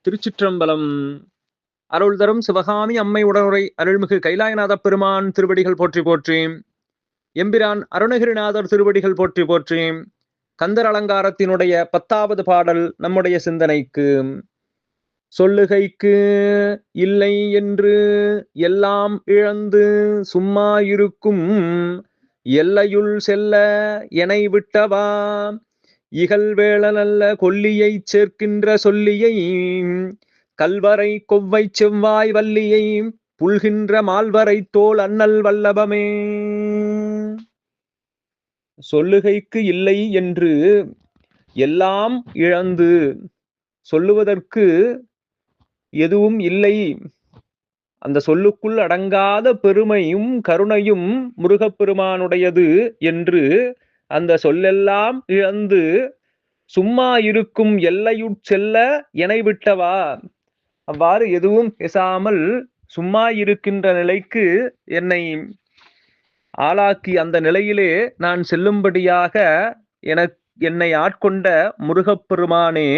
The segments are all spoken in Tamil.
திருச்சிற்றம்பலம். அருள் தரும் சிவகாமி அம்மை உடனுரை அருள்மிகு கைலாயநாத பெருமான் திருவடிகள் போற்றி போற்றி. எம்பிரான் அருணகிரிநாதர் திருவடிகள் போற்றி போற்றி. கந்தர் அலங்காரத்தினுடைய 10வது பாடல் நம்முடைய சிந்தனைக்கு. சொல்லுகைக்கு இல்லை என்று எல்லாம் இழந்து சும்மா இருக்கும் எல்லையுள் செல்ல எனை விட்டவா இகழ்வேளனல்ல கொல்லியைச் சேர்க்கின்ற சொல்லியை கல்வரை கொவ்வை செவ்வாய் வல்லியை புல்கின்ற மால்வரை தோல் அண்ணல் வல்லபமே. சொல்லுகைக்கு இல்லை என்று எல்லாம் இழந்து, சொல்லுவதற்கு எதுவும் இல்லை, அந்த சொல்லுக்குள் அடங்காத பெருமையும் கருணையும் முருகப்பெருமானுடையது என்று அந்த சொல்லெல்லாம் இழந்து சும்மா இருக்கும் எல்லையுட் செல்ல எனை விட்டவா, அவ்வாறு எதுவும் பேசாமல் சும்மா இருக்கின்ற நிலைக்கு என்னை ஆளாக்கி அந்த நிலையிலே நான் செல்லும்படியாக என்னை ஆட்கொண்ட முருகப்பெருமானே,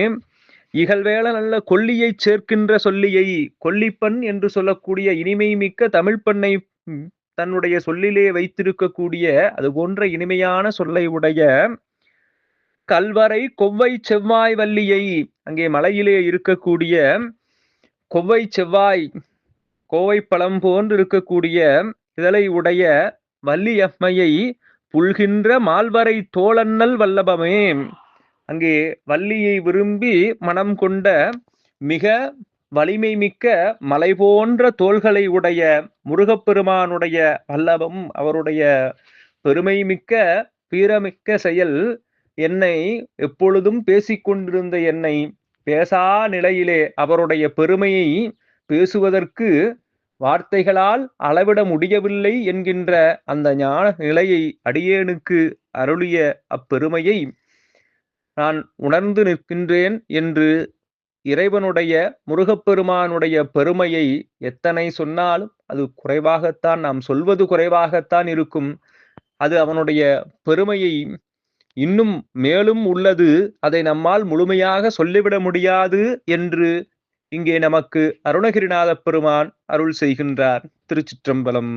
இகழ்வேள நல்ல கொல்லியை சேர்க்கின்ற சொல்லியை, கொல்லிப்பண் என்று சொல்லக்கூடிய இனிமை மிக்க தமிழ் பண்ணை தன்னுடைய சொல்லிலே வைத்திருக்கக்கூடிய அது போன்ற இனிமையான சொல்லை உடைய கல்வரை கொவ்வை செவ்வாய் வல்லியை, அங்கே மலையிலே இருக்கக்கூடிய கொவ்வை செவ்வாய் கோவை பழம் போன்று இருக்கக்கூடிய இதழை உடைய வள்ளியம்மையை புல்கின்ற மால்வரை தோழன்னல் வல்லபமே, அங்கே வள்ளியை விரும்பி மனம் கொண்ட மிக வலிமை மிக்க மலை போன்ற தோள்களை உடைய முருகப்பெருமானுடைய வல்லபம், அவருடைய பெருமை மிக்க வீரமிக்க செயல் என்னை எப்பொழுதும் பேசிக்கொண்டிருந்த என்னை பேசா நிலையிலே அவருடைய பெருமையை பேசுவதற்கு வார்த்தைகளால் அளவிட முடியவில்லை என்கின்ற அந்த ஞான நிலையை அடியேனுக்கு அருளிய அப்பெருமையை நான் உணர்ந்து நிற்கின்றேன் என்று இறைவனுடைய முருகப்பெருமானுடைய பெருமையை எத்தனை சொன்னாலும் அது குறைவாகத்தான், நாம் சொல்வது குறைவாகத்தான் இருக்கும். அது அவனுடைய பெருமையை இன்னும் மேலும் உள்ளது, அதை நம்மால் முழுமையாக சொல்லிவிட முடியாது என்று இங்கே நமக்கு அருணகிரிநாத பெருமான் அருள் செய்கின்றார். திருச்சிற்றம்பலம்.